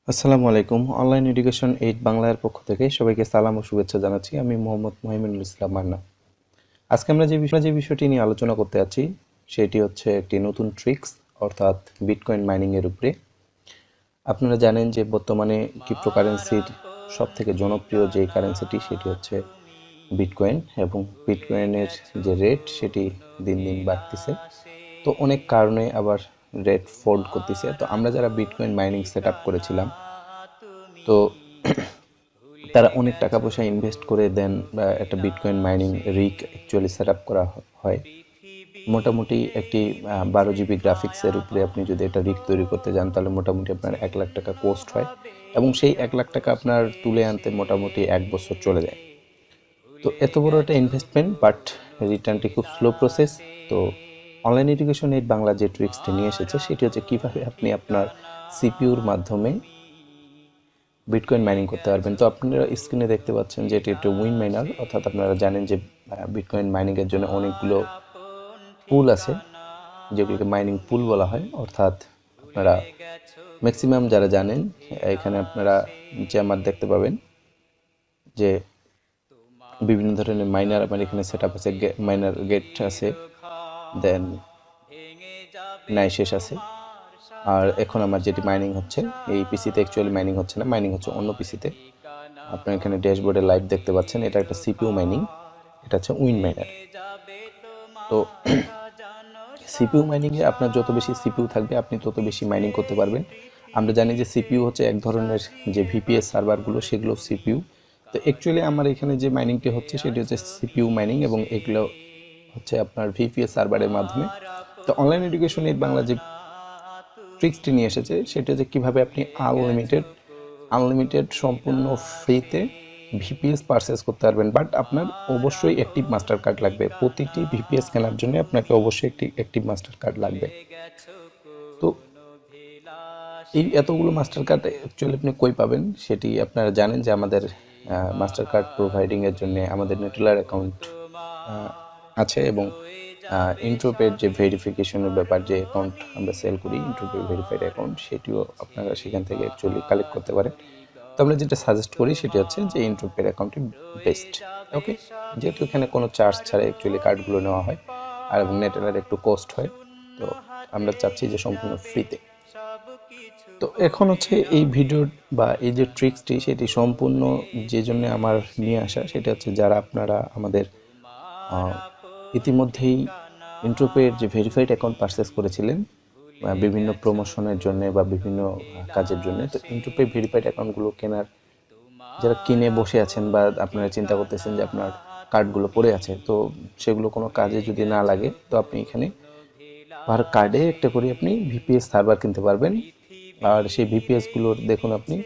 আসসালামু আলাইকুম। Online education 8 বাংলার পক্ষ থেকে সবাইকে সালাম ও শুভেচ্ছা জানাচ্ছি। আমি মোহাম্মদ মুহাইমিনুল ইসলাম মান্না। আজকে আমরা যে বিষয়টি নিয়ে আলোচনা করতে যাচ্ছি সেটি হচ্ছে একটি নতুন ট্রিক্স, অর্থাৎ বিটকয়েন মাইনিং এর উপরে। আপনারা জানেন যে বর্তমানে ক্রিপ্টোকারেন্সির সবথেকে জনপ্রিয় যে কারেন্সিটি সেটি হচ্ছে বিটকয়েন, এবং বিটকয়েনের যে রেট সেটি দিন দিন বাড়তেছে। তো অনেক কারণে আবার রেট ফোল্ড করতেছে। তো আমরা যারা বিটকয়েন মাইনিং সেট আপ করেছিলাম, তো তারা অনেক টাকা পয়সা ইনভেস্ট করে দেন বা একটা bitcoin mining rig actually set up করা হয়। মোটামুটি একটি 12 GB গ্রাফিক্সের উপরে আপনি যদি একটা রিগ তৈরি করতে যান তাহলে মোটামুটি আপনার 1 লাখ টাকা কোস্ট হয়, এবং সেই 1 লাখ টাকা আপনার তুলে আনতে মোটামুটি 1 বছর চলে যায়। তো এত বড় একটা ইনভেস্টমেন্ট, বাট রিটার্নটি খুব স্লো প্রসেস। তো অনলাইন এডুকেশন 8 বাংলা যে ট্রিক্সটি নিয়ে এসেছে সেটি হচ্ছে কীভাবে আপনি আপনার সিপিইউর মাধ্যমে বিটকয়েন মাইনিং করতে পারবেন। তো আপনারা স্ক্রিনে দেখতে পাচ্ছেন যে এটি একটা উইন মাইনার, অর্থাৎ আপনারা জানেন যে বিটকয়েন মাইনিংয়ের জন্য অনেকগুলো পুল আছে, যেগুলোকে মাইনিং পুল বলা হয়। অর্থাৎ আপনারা ম্যাক্সিমাম যারা জানেন, এখানে আপনারা নিচে আমার দেখতে পাবেন যে বিভিন্ন ধরনের মাইনার আমার এখানে সেট আপ আছে। মাইনার গেট আছে, দেন নাইশেষ আছে। আর এখন আমার যেটি মাইনিং হচ্ছে, এই পিসিতে অ্যাকচুয়ালি মাইনিং হচ্ছে না, মাইনিং হচ্ছে অন্য পিসিতে। আপনারা এখানে ড্যাশবোর্ডে লাইভ দেখতে পাচ্ছেন, এটা একটা সিপিইউ মাইনিং, এটা হচ্ছে উইন মাইনার। তো সিপিইউ মাইনিংয়ে আপনার যত বেশি সিপিইউ থাকবে আপনি তত বেশি মাইনিং করতে পারবেন। আমরা জানি যে সিপিইউ হচ্ছে এক ধরনের যে ভিপিএস সার্ভারগুলো, সেগুলো সিপিইউ। তো অ্যাকচুয়ালি আমার এখানে যে মাইনিংটি হচ্ছে সেটি হচ্ছে সিপিইউ মাইনিং, এবং এগুলো হচ্ছে আপনার ভিপিএস সার্ভারের মাধ্যমে। তো অনলাইন এডুকেশন 8 বাংলা যে ট্রিক্সটি নিয়ে এসেছে সেটা হচ্ছে কীভাবে আপনি আনলিমিটেড সম্পূর্ণ ফ্রিতে ভিপিএস পারচেস করতে পারবেন। বাট আপনার অবশ্যই অ্যাক্টিভ মাস্টার কার্ড লাগবে। প্রতিটি ভিপিএস কেনার জন্য আপনাকে অবশ্যই একটি অ্যাক্টিভ মাস্টার কার্ড লাগবে। তো এই এতগুলো মাস্টার কার্ড অ্যাকচুয়ালি আপনি কই পাবেন সেটি আপনারা জানেন যে আমাদের মাস্টার কার্ড প্রোভাইডিংয়ের জন্য আমাদের নেটলার অ্যাকাউন্ট আছে, এবং ইন্ট্রোপের যে ভেরিফিকেশনের ব্যাপার, যে অ্যাকাউন্ট আমরা সেল করি ইন্ট্রোপে ভেরিফাইড অ্যাকাউন্ট, সেটিও আপনারা সেখান থেকে অ্যাকচুয়ালি কালেক্ট করতে পারেন। তো আমরা যেটা সাজেস্ট করি সেটি হচ্ছে যে ইন্ট্রোপের অ্যাকাউন্টই বেস্ট। ওকে, যেহেতু এখানে কোনো চার্জ ছাড়া অ্যাকচুয়ালি কার্ডগুলো নেওয়া হয়, আর এবং নেটেলার একটু কস্ট হয়, তো আমরা চাচ্ছি যে সম্পূর্ণ ফ্রিতে। তো এখন হচ্ছে এই ভিডিও বা এই যে ট্রিক্সটি সেটি সম্পূর্ণ যে জন্য আমার নিয়ে আসা সেটা হচ্ছে যারা আপনারা আমাদের ইতিমধ্যেই ইন্ট্রোপের যে ভেরিফাইড অ্যাকাউন্ট পারচেস করেছিলেন বিভিন্ন প্রমোশনের জন্য বা বিভিন্ন কাজের জন্য। তো ইন্ট্রোপে ভেরিফাইড অ্যাকাউন্টগুলো কেনার যারা কিনে বসে আছেন বা আপনারা চিন্তা করতেছেন যে আপনার কার্ডগুলো পড়ে আছে, তো সেগুলো কোনো কাজে যদি না লাগে, তো আপনি এখানে পার কার্ডে একটা করে আপনি ভিপিএস সার্ভার কিনতে পারবেন। আর সেই ভিপিএসগুলোর দেখুন আপনি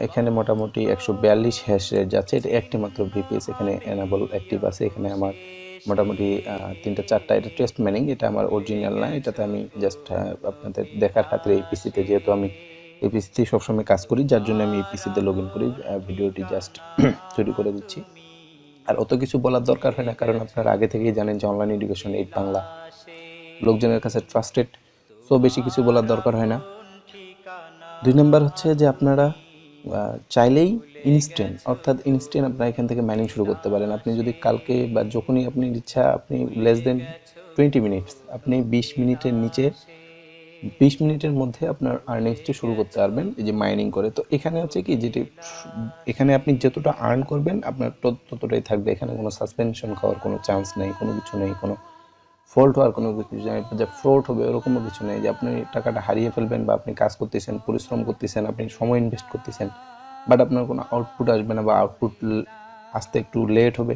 এখানে মোটামুটি 142 হ্যাশ রেট যাচ্ছে। এটা একটি মাত্র ভিপিএস এখানে এনাবল অ্যাক্টিভ আছে। এখানে আমার মোটামুটি 3-4টা, এটা টেস্ট মাইনিং, এটা আমার অরিজিনাল না। এটাতে আমি জাস্ট আপনাদের দেখার খাতিরে এই পিসিতে, যেহেতু আমি এই পিসিতে সবসময় কাজ করি, যার জন্য আমি এই পিসিতে লগ ইন করি, ভিডিওটি জাস্ট তৈরি করে দিচ্ছি। আর অত কিছু বলার দরকার হয় না, কারণ আপনারা আগে থেকেই জানেন যে অনলাইন এডুকেশন 8 বাংলা লোকজনের কাছে ট্রাস্টেড। সো বেশি কিছু বলার দরকার হয় না। 2 নম্বর হচ্ছে যে আপনারা চাইলেই ইনস্ট্যান্ট, অর্থাৎ ইনস্ট্যান্ট আপনারা এখান থেকে মাইনিং শুরু করতে পারেন। আপনি যদি কালকে বা যখনই আপনি ইচ্ছা, আপনি লেস দেন 20 মিনিটস, আপনি 20 মিনিটের নিচে 20 মিনিটের মধ্যে আপনার আর্নিংসটি শুরু করতে পারবেন এই যে মাইনিং করে। তো এখানে হচ্ছে কি, যেটি এখানে আপনি যতটা আর্ন করবেন আপনার ততটাই থাকবে। এখানে কোনো সাসপেনশন খাওয়ার কোনো চান্স নেই, কোনো কিছু নেই, কোনো ফল্ট হওয়ার কোনো কিছু নেই, যে ফ্রড হবে ওরকমও কিছু নেই, যে আপনি টাকাটা হারিয়ে ফেলবেন বা আপনি কাজ করতেছেন, পরিশ্রম করতেছেন, আপনি সময় ইনভেস্ট করতেছেন, বাট আপনার কোনো আউটপুট আসবে না বা আউটপুট আসতে একটু লেট হবে,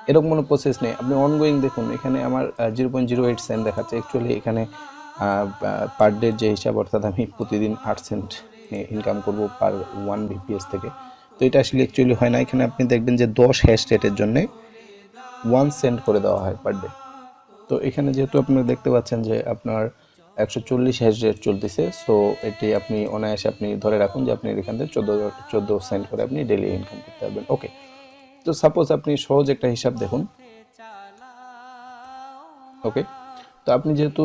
এরকম কোনো প্রসেস নেই। আপনি অনগোয়িং দেখুন, এখানে আমার 0.08 সেন্ট দেখাচ্ছে। অ্যাকচুয়ালি এখানে পার ডের যে হিসাব, অর্থাৎ আমি প্রতিদিন 8 সেন্ট ইনকাম করব পার 1 ভিপিএস থেকে। তো এটা আসলে অ্যাকচুয়ালি হয় না। এখানে আপনি দেখবেন যে 10 হ্যাশ রেটের জন্যে 1 সেন্ট করে দেওয়া হয় পার ডে। তো এখানে যেহেতু আপনারা দেখতে পাচ্ছেন যে আপনার 140 হ্যাশ রেট চলতেছে, সো এটি আপনি অনায়াসে আপনি ধরে রাখুন যে আপনি এখান থেকে 14 সেন্ট করে আপনি ডেলি ইনকাম করতে পারবেন। ওকে, তো সাপোজ আপনি সহজ একটা হিসাব দেখুন। ওকে, তো আপনি যেহেতু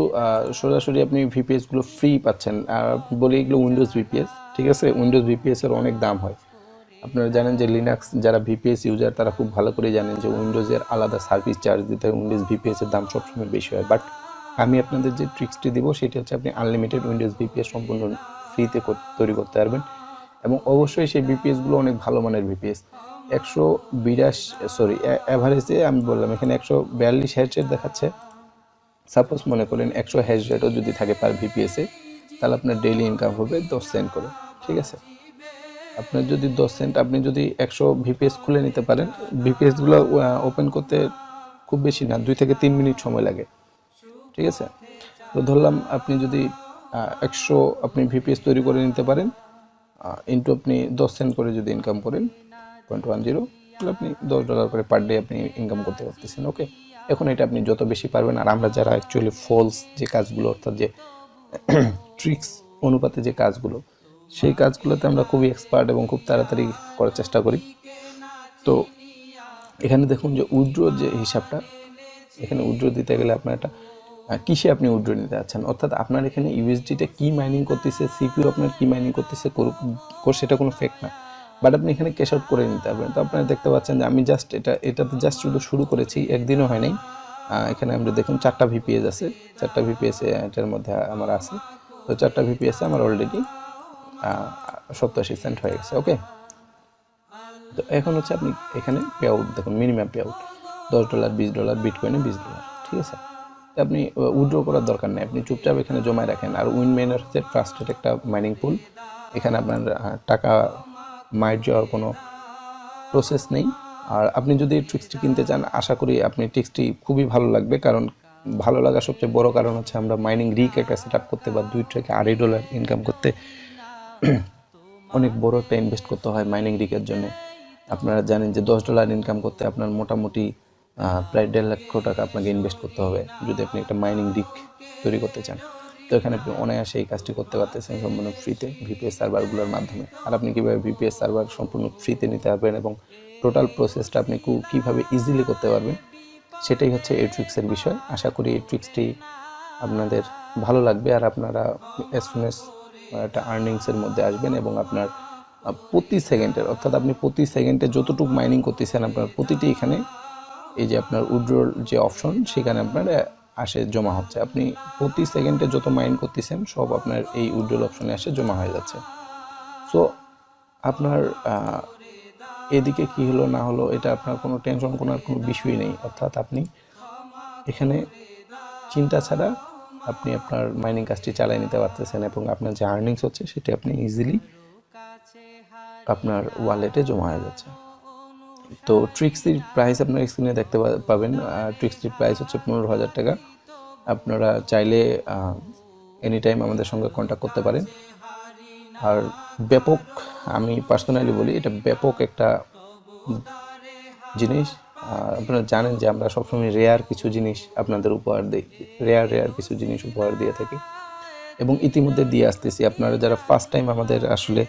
সরাসরি আপনি ভিপিএসগুলো ফ্রি পাচ্ছেন, আর বলি এগুলো উইন্ডোজ ভিপিএস, ঠিক আছে। উইন্ডোজ ভিপিএসের অনেক দাম হয়। আপনারা জানেন যে লিনাক্স যারা ভিপিএস ইউজার তারা খুব ভালো করে জানেন যে উইন্ডোজের আলাদা সার্ভিস চার্জ দিতে হয়, উইন্ডোজ ভিপিএসের দাম সবসময় বেশি হয়। বাট আমি আপনাদের যে ট্রিক্সটি দিব সেটি হচ্ছে আপনি আনলিমিটেড উইন্ডোজ ভিপিএস সম্পূর্ণ ফ্রিতে তৈরি করতে পারবেন, এবং অবশ্যই সেই ভিপিএসগুলো অনেক ভালো মানের ভিপিএস। 182 অ্যাভারেজে আমি বললাম এখানে 142 হ্যাশ রেট দেখাচ্ছে। সাপোজ মনে করেন 100 হ্যাশ রেটও যদি থাকে পার ভিপিএসে, তাহলে আপনার ডেইলি ইনকাম হবে 10 সেন্ট করে, ঠিক আছে। আপনার যদি 10 সেন্ট, আপনি যদি 100 ভিপিএস খুলে নিতে পারেন, ভিপিএসগুলো ওপেন করতে খুব বেশি না 2 থেকে 3 মিনিট সময় লাগে, ঠিক আছে। তো ধরলাম আপনি যদি 100 আপনি ভিপিএস তৈরি করে নিতে পারেন, ইন্টু আপনি 10 সেন্ট করে যদি ইনকাম করেন 0.10, তাহলে আপনি $10 করে পার ডে আপনি ইনকাম করতে পারতেছেন। ওকে, এখন এটা আপনি যত বেশি পারবেন, আর আমরা যারা অ্যাকচুয়ালি ফলস যে কাজগুলো, অর্থাৎ যে ট্রিক্স অনুপাতে যে কাজগুলো, সেই কাজগুলোতে আমরা খুবই এক্সপার্ট এবং খুব তাড়াতাড়ি করার চেষ্টা করি। তো এখানে দেখুন যে উইথড্র যে হিসাবটা, এখানে উইথড্র দিতে গেলে আপনার একটা কিসে আপনি উইথড্র নিতে যাচ্ছেন, অর্থাৎ আপনার এখানে ইউএসডিটা কি মাইনিং করতেছে, সিপিইউ আপনার কি মাইনিং করতেছে সেটা কোনো ফেক না, বাট আপনি এখানে ক্যাশ আউট করে নিতে পারবেন। তো আপনারা দেখতে পাচ্ছেন যে আমি জাস্ট এটাতে জাস্ট শুরু করেছি, একদিনও হয় নাই। এখানে আমরা দেখুন 4টা ভিপিএস আছে, 4টা ভিপিএস এটার মধ্যে আমার আছে। তো 4টা ভিপিএসে আমার অলরেডি 87 সেন্ট হয়ে গেছে। ওকে, তো এখন হচ্ছে আপনি এখানে পে আউট দেখুন, মিনিমাম পে আউট $10, $20, বিটকয়েনে $20, ঠিক আছে। তো আপনি উইথড্র করার দরকার নেই, আপনি চুপচাপ এখানে জমায় রাখেন। আর উইনমাইনার হচ্ছে ট্রাস্টেড একটা মাইনিং পুল, এখানে আপনার টাকা মাইট যাওয়ার কোনো প্রসেস নেই। আর আপনি যদি ট্রিক্সটি কিনতে চান, আশা করি আপনি ট্রিক্সটি খুবই ভালো লাগবে, কারণ ভালো লাগার সবচেয়ে বড় কারণ হচ্ছে আমরা মাইনিং রিগ একটা সেট আপ করতে বা $2 থেকে $2.5 ইনকাম করতে অনেক বড় একটা ইনভেস্ট করতে হয় মাইনিং রিগের জন্য। আপনারা জানেন যে $10 ইনকাম করতে আপনার মোটামুটি প্রায় $1.5 লক্ষ টাকা আপনাকে ইনভেস্ট করতে হবে যদি আপনি একটা মাইনিং রিগ তৈরি করতে চান। তো এখানে আপনি অনায়াসে এই কাজটি করতে পারতেছেন সম্পূর্ণ ফ্রিতে ভিপিএস সার্ভারগুলোর মাধ্যমে। আর আপনি কীভাবে ভিপিএস সার্ভার সম্পূর্ণ ফ্রিতে নিতে পারবেন এবং টোটাল প্রসেসটা আপনি কীভাবে ইজিলি করতে পারবেন, সেটাই হচ্ছে এই ট্রিক্সের বিষয়। আশা করি এই ট্রিক্সটি আপনাদের ভালো লাগবে, আর আপনারা অ্যাজ সুন অ্যাজ একটা আর্নিংসের মধ্যে আসবেন, এবং আপনার প্রতি সেকেন্ডের, অর্থাৎ আপনি প্রতি সেকেন্ডে যতটুকু মাইনিং করতেছেন আপনার প্রতিটি এখানে এই যে আপনার উইথড্রল যে অপশন সেখানে আপনার আসে জমা হচ্ছে। আপনি প্রতি সেকেন্ডে যত মাইন করতেছেন সব আপনার এই উইথড্রল অপশনে আসে জমা হয়ে যাচ্ছে। সো আপনার এদিকে কি হলো না হলো এটা আপনার কোনো টেনশন করার কোনো বিষয় নেই, অর্থাৎ আপনি এখানে চিন্তা ছাড়া আপনি আপনার মাইনিং কাজটি চালিয়ে নিতে পারতেছেন, এবং আপনার যে আর্নিংস হচ্ছে সেটা আপনি ইজিলি আপনার ওয়ালেটে জমা হয়ে যাচ্ছে। তো ট্রিক্সটির প্রাইস আপনার স্ক্রিনে দেখতে পাবেন। ট্রিক্সটির প্রাইস হচ্ছে 15,000 টাকা। আপনারা চাইলে এনি টাইম আমাদের সঙ্গে কন্ট্যাক্ট করতে পারেন। আর ব্যাপক, আমি পার্সোনালি বলি, এটা ব্যাপক একটা জিনিস। আপনারা জানেন যে আমরা সবসময় রেয়ার কিছু জিনিস আপনাদের উপহার দিই, রেয়ার কিছু জিনিস উপহার দিয়ে থাকি এবং ইতিমধ্যে দিয়ে আসতেছি। আপনারা যারা ফার্স্ট টাইম আমাদের আসলে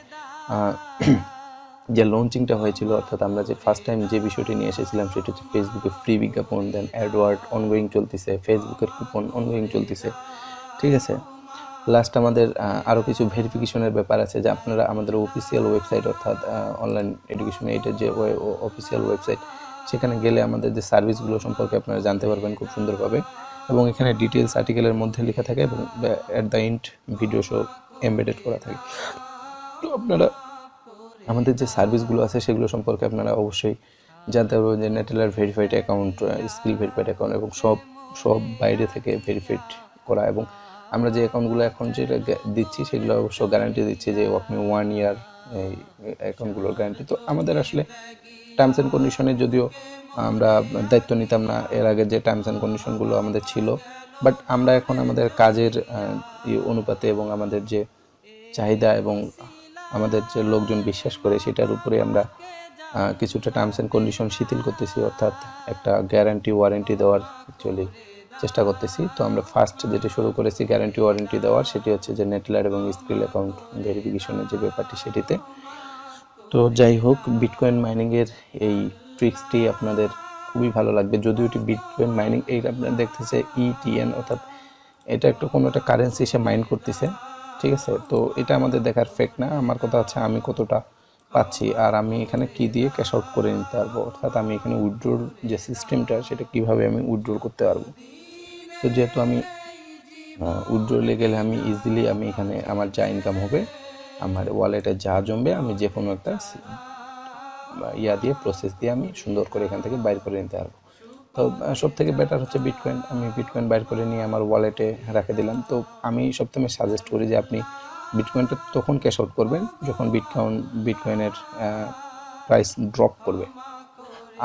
যে লঞ্চিংটা হয়েছিল, অর্থাৎ আমরা যে ফার্স্ট টাইম যে বিষয়টি নিয়ে এসেছিলাম সেটা হচ্ছে ফেসবুকে ফ্রি বিজ্ঞাপন, দেন অ্যাডওয়ার্ড অনগোয়িং চলতেছে, ফেসবুকের কুপন অনগোয়িং চলতেছে, ঠিক আছে। লাস্ট আমাদের আরও কিছু ভেরিফিকেশনের ব্যাপার আছে, যে আপনারা আমাদের অফিসিয়াল ওয়েবসাইট, অর্থাৎ অনলাইন এডুকেশন এইটের যে অফিসিয়াল ওয়েবসাইট, সেখানে গেলে আমাদের যে সার্ভিসগুলো সম্পর্কে আপনারা জানতে পারবেন খুব সুন্দরভাবে, এবং এখানে ডিটেলস আর্টিকেলের মধ্যে লেখা থাকে এবং at the end video show embedded করা থাকে। তো আপনারা আমাদের যে সার্ভিসগুলো আছে সেগুলো সম্পর্কে আপনারা অবশ্যই জানতে পারবেন, যে Neteller verified account, skill verified account, এবং সব বাইরে থেকে ভেরিফাইড করা। এবং আমরা যে অ্যাকাউন্টগুলো এখন যেটা দিচ্ছি সেগুলো অবশ্য গ্যারান্টি দিচ্ছি যে আপনি 1 ইয়ার এই অ্যাকাউন্টগুলোর গ্যারান্টি। তো আমাদের আসলে টার্মস অ্যান্ড কন্ডিশনে যদিও আমরা দায়িত্ব নিতাম না এর আগে, যে টার্মস অ্যান্ড কন্ডিশনগুলো আমাদের ছিল, বাট আমরা এখন আমাদের কাজের অনুপাতে এবং আমাদের যে চাহিদা এবং আমাদের যে লোকজন বিশ্বাস করে সেটার উপরে আমরা কিছুটা টার্মস অ্যান্ড কন্ডিশন শিথিল করতেছি, অর্থাৎ একটা গ্যারান্টি ওয়ারেন্টি দেওয়ার অ্যাকচুয়ালি চেষ্টা করতেছি। তো আমরা ফার্স্ট যেটা শুরু করেছি গ্যারান্টি ওয়ারেন্টি দেওয়ার, সেটি হচ্ছে যে নেটলার এবং স্কিল অ্যাকাউন্ট ভেরিফিকেশনের যে ব্যাপারটি সেটিতে। তো যাই হোক, বিটকয়েন মাইনিংয়ের এই ট্রিক্সটি আপনাদের খুবই ভালো লাগবে, যদিও এটি বিটকয়েন মাইনিং এই আপনারা দেখতেছে ETN, অর্থাৎ এটা একটু কোনো একটা কারেন্সি সে মাইন্ড করতেছে, ঠিক আছে। তো এটা আমাদের দেখার ফ্যাক্ট না, আমার কথা হচ্ছে আমি কতটা পাচ্ছি আর আমি এখানে কি দিয়ে ক্যাশ আউট করে নিতে পারবো, অর্থাৎ আমি এখানে উইথড্রোর যে সিস্টেমটা সেটা কিভাবে আমি উইথড্রো করতে পারবো। তো যেহেতু আমি উইথড্রলে গেলে আমি ইজিলি আমি এখানে আমার যা ইনকাম হবে, আমার ওয়ালেটে যা জমবে, আমি যে কোনো একটা ইয়া দিয়ে প্রসেস দিয়ে আমি সুন্দর করে এখান থেকে বাইর করে নিতে পারবো। তো সব থেকে বেটার হচ্ছে বিটকয়েন। আমি বিটকয়েন বাইর করে নিয়ে আমার ওয়ালেটে রেখে দিলাম। তো আমি সবসময় সাজেস্ট করি যে আপনি বিটকয়েনটা তখন ক্যাশ আউট করবেন যখন বিটকয়েনের প্রাইস ড্রপ করবে।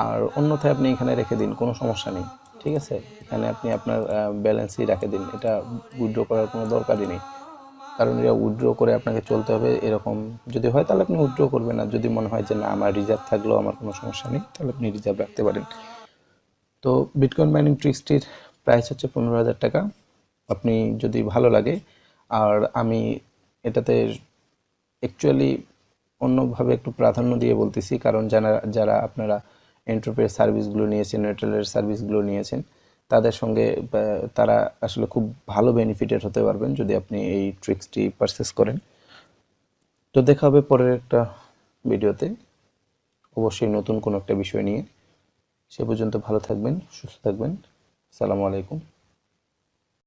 আর অন্যথায় আপনি এখানে রেখে দিন, কোনো সমস্যা নেই, ঠিক আছে। এখানে আপনি আপনার ব্যালেন্সই রেখে দিন, এটা উইথড্র করার কোনো দরকারই নেই। কারণ এটা উইথড্র করে আপনাকে চলতে হবে এরকম যদি হয় তাহলে আপনি উইথড্র করবেন, আর যদি মনে হয় যে না আমার রিজার্ভ থাকলেও আমার কোনো সমস্যা নেই তাহলে আপনি রিজার্ভ রাখতে পারেন। তো বিটকয়েন মাইনিং ট্রিক্সটির প্রাইস হচ্ছে 15,000 টাকা। আপনি যদি ভালো লাগে, আর আমি এটাতে অ্যাকচুয়ালি অন্যভাবে একটু প্রাধান্য দিয়ে বলতেছি, কারণ যারা আপনারা এন্টারপ্রাইজ সার্ভিসগুলো নিয়েছেন, রিটেলের সার্ভিসগুলো নিয়েছেন, তাদের সঙ্গে তারা আসলে খুব ভালো বেনিফিটেড হতে পারবেন যদি আপনি এই ট্রিক্সটি পারচেস করেন। তো দেখা হবে পরের একটা ভিডিওতে, অবশ্যই নতুন কোনো একটা বিষয় নিয়ে। সে পর্যন্ত ভালো থাকবেন, সুস্থ থাকবেন। আসসালামু আলাইকুম।